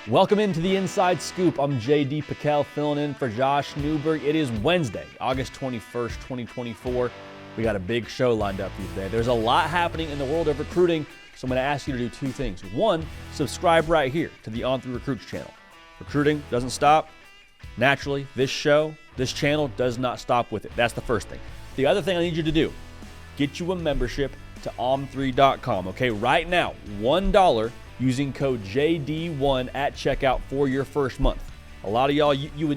Welcome into the Inside Scoop. I'm JD Piquel filling in for Josh Newberg. It is Wednesday, August 21st, 2024. We got a big show lined up for you today. There's a lot happening in the world of recruiting, so I'm going to ask you to do two things. One, subscribe right here to the On Through Recruits channel. Recruiting doesn't stop. Naturally, this channel does not stop with it. That's the first thing. The other thing I need you to do, get you a membership to om3.com. Okay, right now, $1 using code JD1 at checkout for your first month. A lot of y'all, you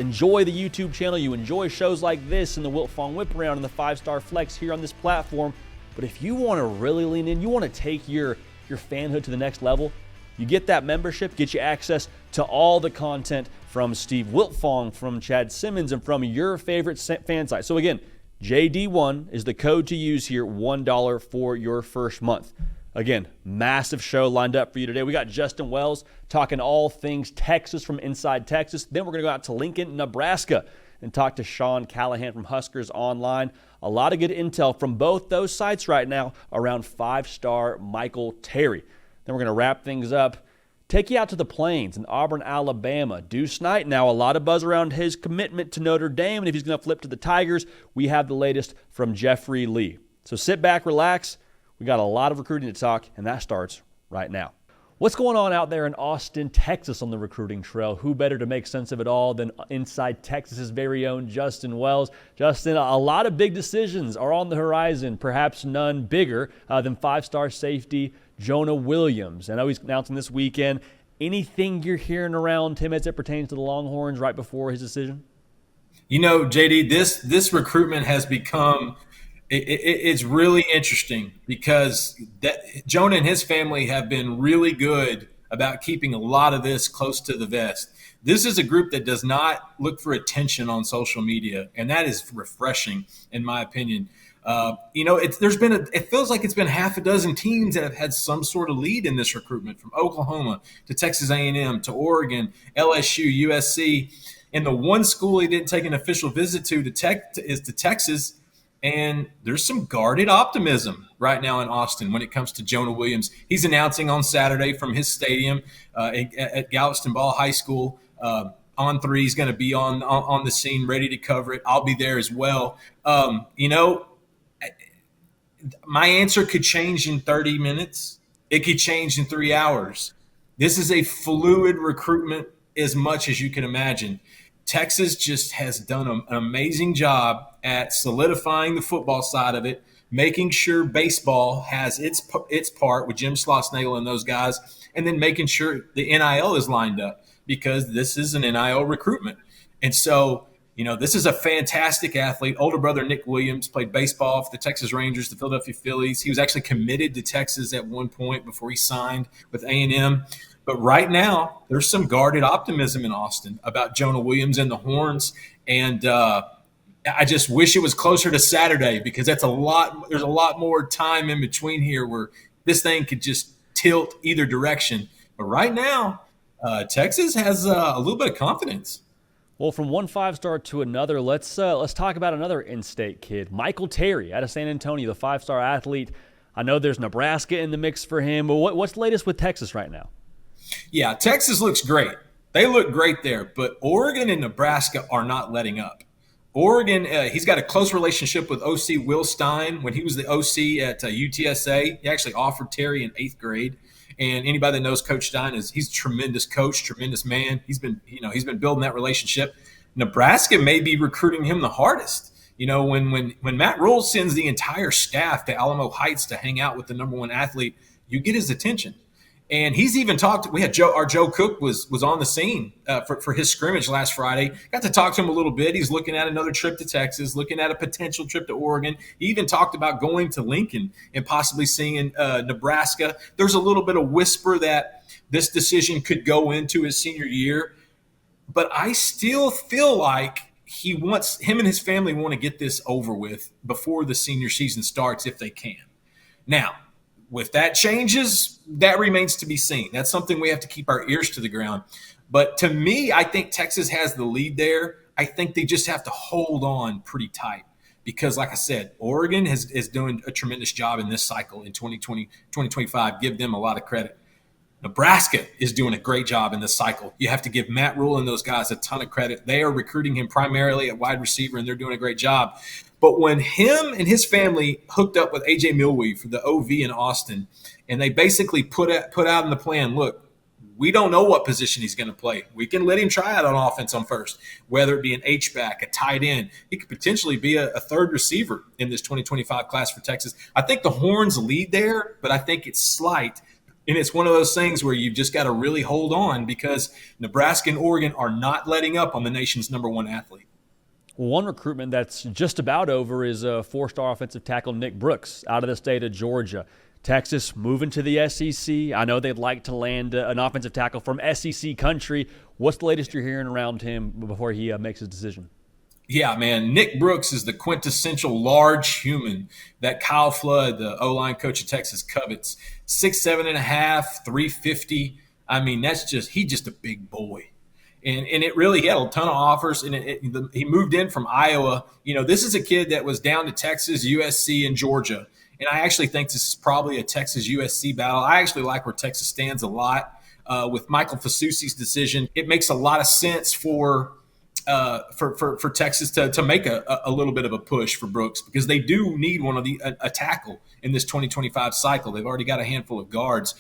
enjoy the YouTube channel, you enjoy shows like this and the Wilt Fong Whip Around and the 5-Star Flex here on this platform. But if you want to really lean in, you want to take your fanhood to the next level, you get that membership, get you access to all the content from Steve Wiltfong, from Chad Simmons, and from your favorite fan site. So again, JD1 is the code to use here, $1 for your first month. Again, massive show lined up for you today. We got Justin Wells talking all things Texas from inside Texas. Then we're going to go out to Lincoln, Nebraska, and talk to Sean Callahan from Huskers Online. A lot of good intel from both those sites right now around 5-star Michael Terry. Then we're going to wrap things up, take you out to the Plains in Auburn, Alabama. Deuce Knight now, a lot of buzz around his commitment to Notre Dame, and if he's going to flip to the Tigers, we have the latest from Jeffrey Lee. So sit back, relax. We got a lot of recruiting to talk, and that starts right now. What's going on out there in Austin, Texas on the recruiting trail? Who better to make sense of it all than Inside Texas's very own Justin Wells? Justin, a lot of big decisions are on the horizon, perhaps none bigger than 5-star safety Jonah Williams. I know he's announcing this weekend. Anything you're hearing around him as it pertains to the Longhorns right before his decision? You know, JD, this recruitment has become it's really interesting because Jonah and his family have been really good about keeping a lot of this close to the vest. This is a group that does not look for attention on social media, and that is refreshing, in my opinion. It feels like it's been half a dozen teams that have had some sort of lead in this recruitment, from Oklahoma to Texas A&M to Oregon, LSU, USC, and the one school he didn't take an official visit to is to Texas. And there's some guarded optimism right now in Austin when it comes to Jonah Williams. He's announcing on Saturday from his stadium at Galveston Ball High School. On3 is going to be on the scene, ready to cover it. I'll be there as well. My answer could change in 30 minutes. It could change in 3 hours. This is a fluid recruitment as much as you can imagine. Texas just has done an amazing job at solidifying the football side of it, making sure baseball has its part with Jim Schlossnagle and those guys, and then making sure the NIL is lined up because this is an NIL recruitment. And so, this is a fantastic athlete. Older brother Nick Williams played baseball for the Texas Rangers, the Philadelphia Phillies. He was actually committed to Texas at one point before he signed with A&M. But right now, there's some guarded optimism in Austin about Jonah Williams and the Horns. And I just wish it was closer to Saturday because there's a lot more time in between here where this thing could just tilt either direction. But right now, Texas has a little bit of confidence. Well, from one 5-star to another, let's talk about another in-state kid, Michael Terry out of San Antonio, the 5-star athlete. I know there's Nebraska in the mix for him, but what's the latest with Texas right now? Yeah, Texas looks great. They look great there, but Oregon and Nebraska are not letting up. Oregon, he's got a close relationship with OC Will Stein. When he was the OC at UTSA, he actually offered Terry in 8th grade. And anybody that knows Coach Stein he's a tremendous coach, tremendous man. He's been building that relationship. Nebraska may be recruiting him the hardest. When Matt Rule sends the entire staff to Alamo Heights to hang out with the number one athlete, you get his attention. And he's even talked. We had Joe Cook was on the scene for his scrimmage last Friday. Got to talk to him a little bit. He's looking at another trip to Texas, looking at a potential trip to Oregon. He even talked about going to Lincoln and possibly seeing Nebraska. There's a little bit of whisper that this decision could go into his senior year, but I still feel like him and his family want to get this over with before the senior season starts if they can. Now, if that changes, that remains to be seen. That's something we have to keep our ears to the ground. But to me, I think Texas has the lead there. I think they just have to hold on pretty tight because, like I said, Oregon is doing a tremendous job in this cycle in 2020, 2025. Give them a lot of credit. Nebraska is doing a great job in this cycle. You have to give Matt Rule and those guys a ton of credit. They are recruiting him primarily at wide receiver, and they're doing a great job. But when him and his family hooked up with AJ Milwee for the OV in Austin, and they basically put out in the plan, look, we don't know what position he's going to play. We can let him try out on offense on first, whether it be an H-back, a tight end. He could potentially be a third receiver in this 2025 class for Texas. I think the Horns lead there, but I think it's slight. And it's one of those things where you've just got to really hold on because Nebraska and Oregon are not letting up on the nation's number one athlete. One recruitment that's just about over is a four-star offensive tackle Nick Brooks out of the state of Georgia. Texas moving to the SEC. I know they'd like to land an offensive tackle from SEC country. What's the latest you're hearing around him before he makes his decision? Yeah, man. Nick Brooks is the quintessential large human that Kyle Flood, the O-line coach of Texas, covets. 6'7.5", 350. I mean, he's just a big boy. And it really, he had a ton of offers, and he moved in from Iowa. This is a kid that was down to Texas, USC, and Georgia. And I actually think this is probably a Texas-USC battle. I actually like where Texas stands a lot with Michael Fasusi's decision. It makes a lot of sense for Texas to make a little bit of a push for Brooks because they do need a tackle in this 2025 cycle. They've already got a handful of guards.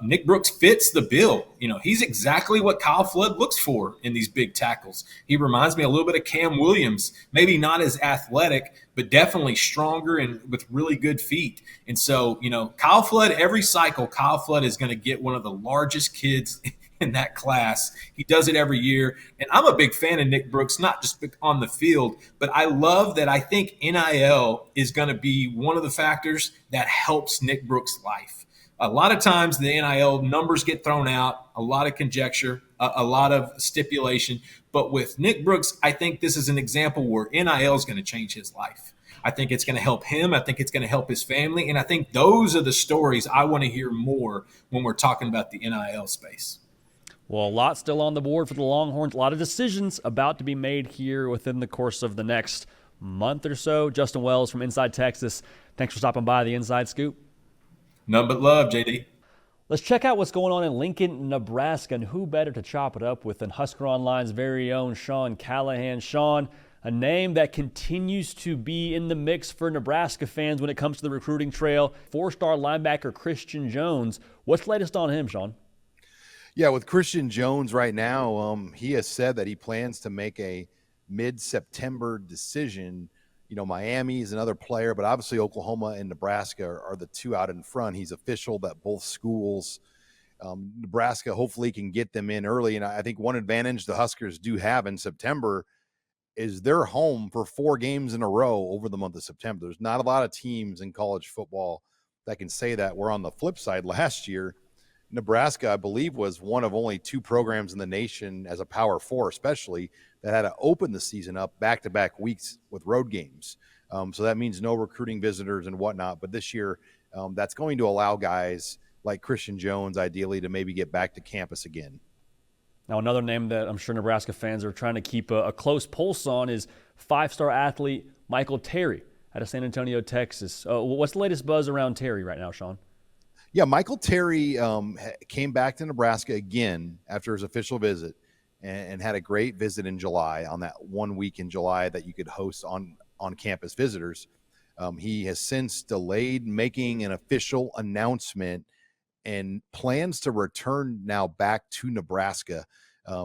Nick Brooks fits the bill. He's exactly what Kyle Flood looks for in these big tackles. He reminds me a little bit of Cam Williams, maybe not as athletic, but definitely stronger and with really good feet. And so, Kyle Flood, every cycle, Kyle Flood is going to get one of the largest kids in that class. He does it every year. And I'm a big fan of Nick Brooks, not just on the field, but I love that I think NIL is going to be one of the factors that helps Nick Brooks' life. A lot of times the NIL numbers get thrown out, a lot of conjecture, a lot of stipulation. But with Nick Brooks, I think this is an example where NIL is going to change his life. I think it's going to help him. I think it's going to help his family. And I think those are the stories I want to hear more when we're talking about the NIL space. Well, a lot still on the board for the Longhorns. A lot of decisions about to be made here within the course of the next month or so. Justin Wells from Inside Texas, thanks for stopping by the Inside Scoop. None but love, JD. Let's check out what's going on in Lincoln, Nebraska, and who better to chop it up with than Husker Online's very own Sean Callahan. Sean, a name that continues to be in the mix for Nebraska fans when it comes to the recruiting trail. Four-star linebacker Christian Jones. What's the latest on him, Sean? Yeah, with Christian Jones right now, he has said that he plans to make a mid-September decision. Miami is another player, but obviously Oklahoma and Nebraska are the two out in front. He's official that both schools, Nebraska hopefully can get them in early. And I think one advantage the Huskers do have in September is they're home for 4 games in a row over the month of September. There's not a lot of teams in college football that can say that. We're on the flip side last year. Nebraska, I believe, was one of only 2 programs in the nation as a Power 4 especially that had to open the season up back-to-back weeks with road games. So that means no recruiting visitors and whatnot. But this year, that's going to allow guys like Christian Jones ideally to maybe get back to campus again. Now, another name that I'm sure Nebraska fans are trying to keep a close pulse on is 5-star athlete Michael Terry out of San Antonio, Texas. What's the latest buzz around Terry right now, Sean? Yeah, Michael Terry came back to Nebraska again after his official visit and had a great visit in July on that 1 week in July that you could host on-campus visitors. He has since delayed making an official announcement and plans to return now back to Nebraska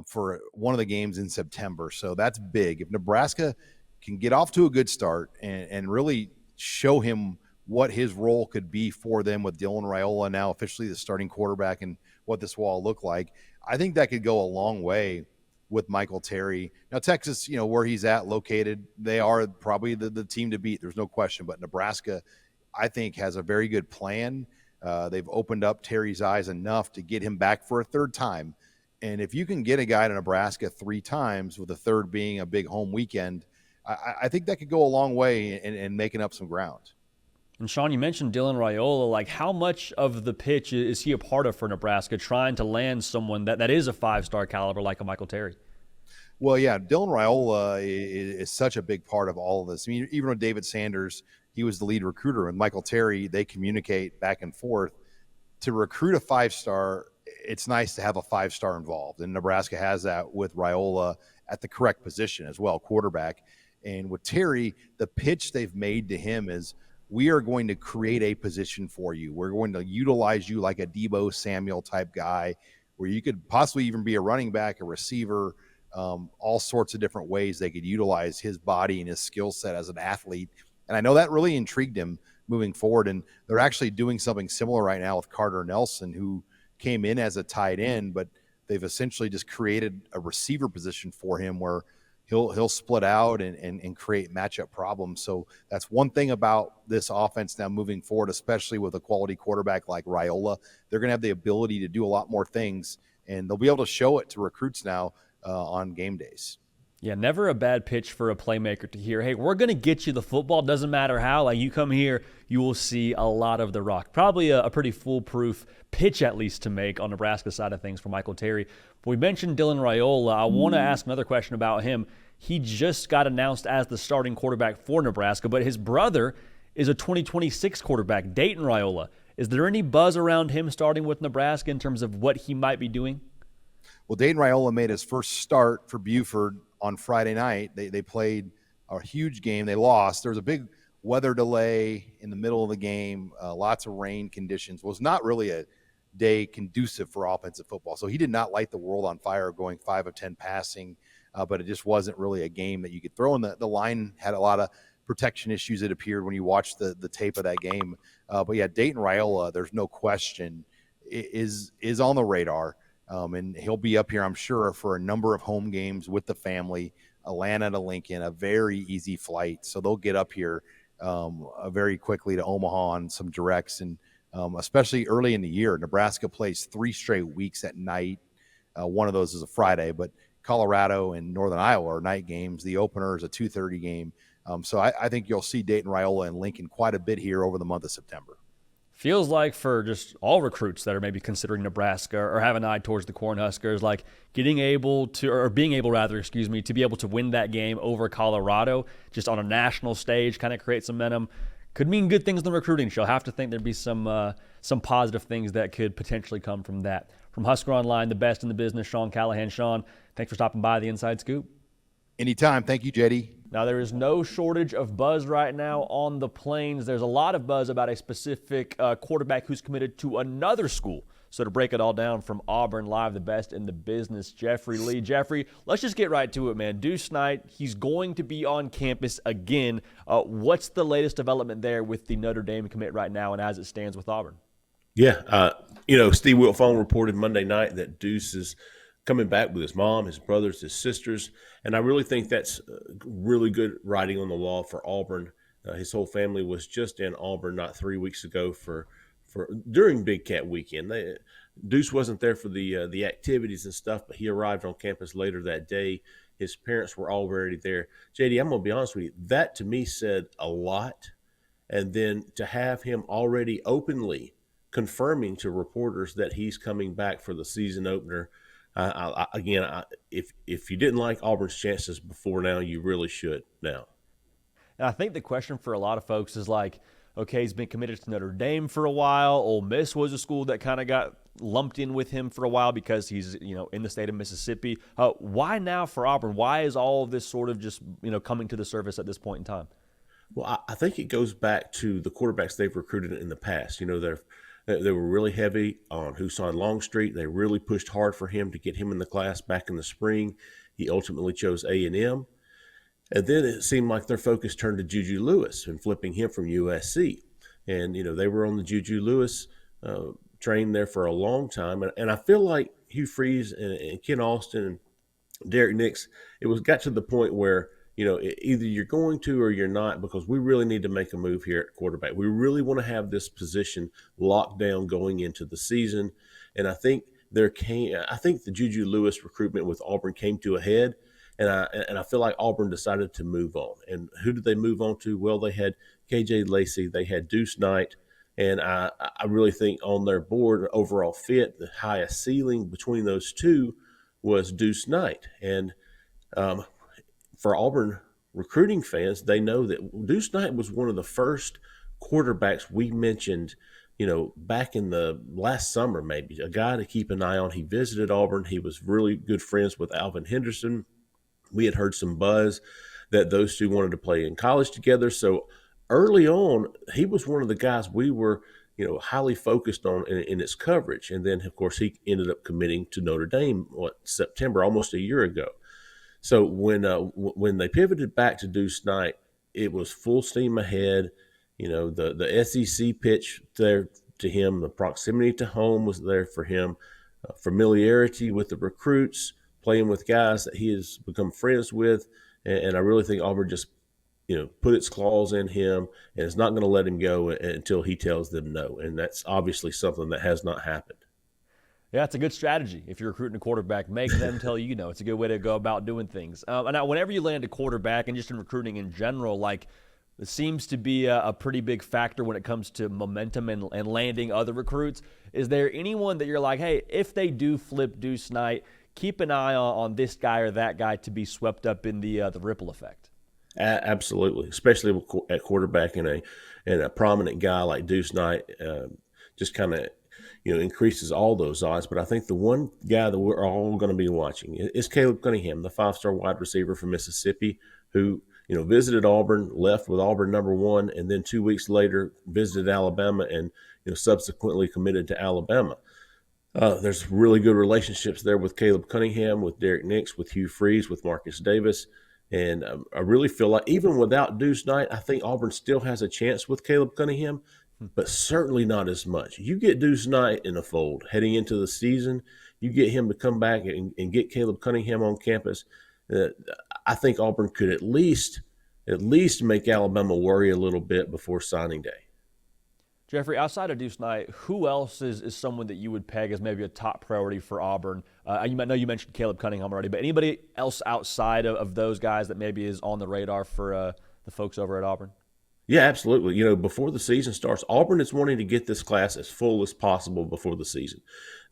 for one of the games in September. So that's big. If Nebraska can get off to a good start and really show him what his role could be for them with Dylan Raiola now officially the starting quarterback and what this will all look like, I think that could go a long way with Michael Terry. Now, Texas, where he's at located, they are probably the team to beat. There's no question. But Nebraska, I think, has a very good plan. They've opened up Terry's eyes enough to get him back for a third time. And if you can get a guy to Nebraska 3 times, with the third being a big home weekend, I think that could go a long way in making up some ground. And Sean, you mentioned Dylan Raiola. Like, how much of the pitch is he a part of for Nebraska, trying to land someone that is a 5-star caliber like a Michael Terry? Well, yeah, Dylan Raiola is such a big part of all of this. I mean, even with David Sanders, he was the lead recruiter. And Michael Terry, they communicate back and forth. To recruit a 5-star, it's nice to have a 5-star involved, and Nebraska has that with Raiola at the correct position as well, quarterback. And with Terry, the pitch they've made to him is, we are going to create a position for you. We're going to utilize you like a Debo Samuel type guy, where you could possibly even be a running back, a receiver, all sorts of different ways they could utilize his body and his skill set as an athlete. And I know that really intrigued him moving forward. And they're actually doing something similar right now with Carter Nelson, who came in as a tight end, but they've essentially just created a receiver position for him where he'll split out and create matchup problems. So that's one thing about this offense now moving forward, especially with a quality quarterback like Raiola. They're going to have the ability to do a lot more things, and they'll be able to show it to recruits now on game days. Yeah, never a bad pitch for a playmaker to hear, hey, we're going to get you the football. Doesn't matter how. Like, you come here, you will see a lot of the rock. Probably a pretty foolproof pitch, at least, to make on Nebraska's side of things for Michael Terry. But we mentioned Dylan Raiola. I want to ask another question about him. He just got announced as the starting quarterback for Nebraska, but his brother is a 2026 quarterback, Dayton Raiola. Is there any buzz around him starting with Nebraska in terms of what he might be doing? Well, Dayton Raiola made his first start for Buford on Friday night. They played a huge game. They lost. There was a big weather delay in the middle of the game, lots of rain conditions. It was not really a day conducive for offensive football. So he did not light the world on fire going 5 of 10 passing, but it just wasn't really a game that you could throw in. The line had a lot of protection issues, it appeared, when you watched the tape of that game. But yeah, Dayton Raiola, there's no question, is on the radar. And he'll be up here, I'm sure, for a number of home games with the family. Atlanta to Lincoln, a very easy flight. So they'll get up here very quickly to Omaha on some directs. And especially early in the year, Nebraska plays 3 straight weeks at night. One of those is a Friday, but Colorado and Northern Iowa are night games. The opener is a 2:30 game. So I think you'll see Dayton Raiola and Lincoln quite a bit here over the month of September. Feels like for just all recruits that are maybe considering Nebraska or have an eye towards the Cornhuskers, like being able to be able to win that game over Colorado just on a national stage, kind of create some momentum, could mean good things in the recruiting show. Have to think there'd be some positive things that could potentially come from that. From Husker Online, the best in the business, Sean Callahan. Sean, thanks for stopping by the Inside Scoop. Anytime. Thank you, JD. Now, there is no shortage of buzz right now on the Plains. There's a lot of buzz about a specific quarterback who's committed to another school. So to break it all down from Auburn Live, the best in the business, Jeffrey Lee. Jeffrey, let's just get right to it, man. Deuce Knight, he's going to be on campus again. What's the latest development there with the Notre Dame commit right now and as it stands with Auburn? Yeah, Steve Wiltfong reported Monday night that Deuce is coming back with his mom, his brothers, his sisters, and I really think that's really good writing on the wall for Auburn. His whole family was just in Auburn not 3 weeks ago for during Big Cat Weekend. Deuce wasn't there for the activities and stuff, but he arrived on campus later that day. His parents were already there. JD, I'm going to be honest with you, that to me said a lot, and then to have him already openly confirming to reporters that he's coming back for the season opener. If you didn't like Auburn's chances before now, you really should now. And I think the question for a lot of folks is like, okay, he's been committed to Notre Dame for a while. Ole Miss was a school that kind of got lumped in with him for a while because he's, in the state of Mississippi. Why now for Auburn? Why is all of this sort of just, coming to the surface at this point in time? Well, I think it goes back to the quarterbacks they've recruited in the past. They were really heavy on Husan Longstreet. They really pushed hard for him to get him in the class back in the spring. He ultimately chose A&M. And then it seemed like their focus turned to Juju Lewis and flipping him from USC. And, they were on the Juju Lewis train there for a long time. And I feel like Hugh Freeze and Ken Austin and Derek Nix, got to the point where, either you're going to or you're not, because we really need to make a move here at quarterback. We really want to have this position locked down going into the season. And I think the Juju Lewis recruitment with Auburn came to a head, and I feel like Auburn decided to move on. And who did they move on to? Well, they had KJ Lacey, they had Deuce Knight, and I really think on their board overall fit, the highest ceiling between those two was Deuce Knight. And for Auburn recruiting fans, they know that Deuce Knight was one of the first quarterbacks we mentioned back in the last summer, maybe a guy to keep an eye on. He visited Auburn. He was really good friends with Alvin Henderson. We had heard some buzz that those two wanted to play in college together. So early on, he was one of the guys we were, highly focused on in its coverage. And then, of course, he ended up committing to Notre Dame, September, almost a year ago. So when they pivoted back to Deuce Knight, it was full steam ahead. The SEC pitch there to him, the proximity to home was there for him, familiarity with the recruits, playing with guys that he has become friends with. And I really think Auburn just, put its claws in him and is not going to let him go until he tells them no. And that's obviously something that has not happened. Yeah, it's a good strategy. If you're recruiting a quarterback, make them tell you no. It's a good way to go about doing things. And now, whenever you land a quarterback, and just in recruiting in general, it seems to be a pretty big factor when it comes to momentum and landing other recruits. Is there anyone that you're like, hey, if they do flip Deuce Knight, keep an eye on this guy or that guy to be swept up in the ripple effect? Absolutely, especially at quarterback, and a prominent guy like Deuce Knight just kind of increases all those odds. But I think the one guy that we're all going to be watching is Caleb Cunningham, the 5-star wide receiver from Mississippi, who visited Auburn, left with Auburn #1, and then 2 weeks later visited Alabama and subsequently committed to Alabama. There's really good relationships there with Caleb Cunningham, with Derek Nix, with Hugh Freeze, with Marcus Davis. And I really feel like even without Deuce Knight, I think Auburn still has a chance with Caleb Cunningham, but certainly not as much. You get Deuce Knight in the fold heading into the season, you get him to come back and get Caleb Cunningham on campus. I think Auburn could at least make Alabama worry a little bit before signing day. Jeffrey, outside of Deuce Knight, who else is someone that you would peg as maybe a top priority for Auburn? I know you mentioned Caleb Cunningham already, but anybody else outside of those guys that maybe is on the radar for the folks over at Auburn? Yeah, absolutely. Before the season starts, Auburn is wanting to get this class as full as possible before the season.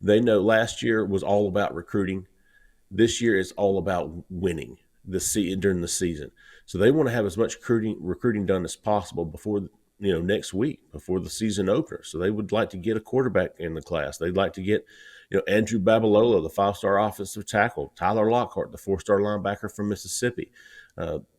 They know last year was all about recruiting. This year is all about winning during the season. So they want to have as much recruiting done as possible before next week, before the season opener. So they would like to get a quarterback in the class. They'd like to get, Andrew Babalola, the 5-star offensive tackle, Tyler Lockhart, the 4-star linebacker from Mississippi.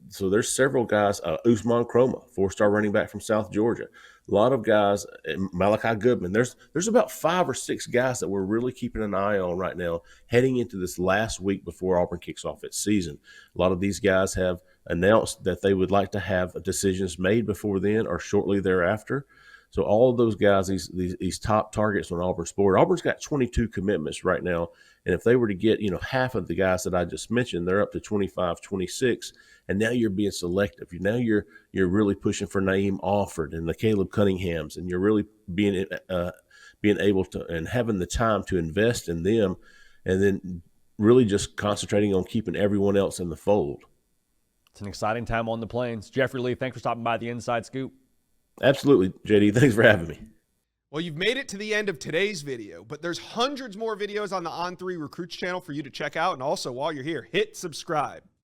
So there's several guys, Usman Kroma, 4-star running back from South Georgia. A lot of guys, Malachi Goodman. There's about 5 or 6 guys that we're really keeping an eye on right now heading into this last week before Auburn kicks off its season. A lot of these guys have announced that they would like to have decisions made before then or shortly thereafter. So all of those guys, these top targets on Auburn's board. Auburn's got 22 commitments right now, and if they were to get half of the guys that I just mentioned, they're up to 25, 26. And now you're being selective. Now you're really pushing for Naeem Alford and the Caleb Cunninghams, and you're really being able to and having the time to invest in them, and then really just concentrating on keeping everyone else in the fold. It's an exciting time on the Plains. Jeffrey Lee, thanks for stopping by the Inside Scoop. Absolutely, JD. Thanks for having me. Well, you've made it to the end of today's video, but there's hundreds more videos on the On3 Recruits channel for you to check out. And also, while you're here, hit subscribe.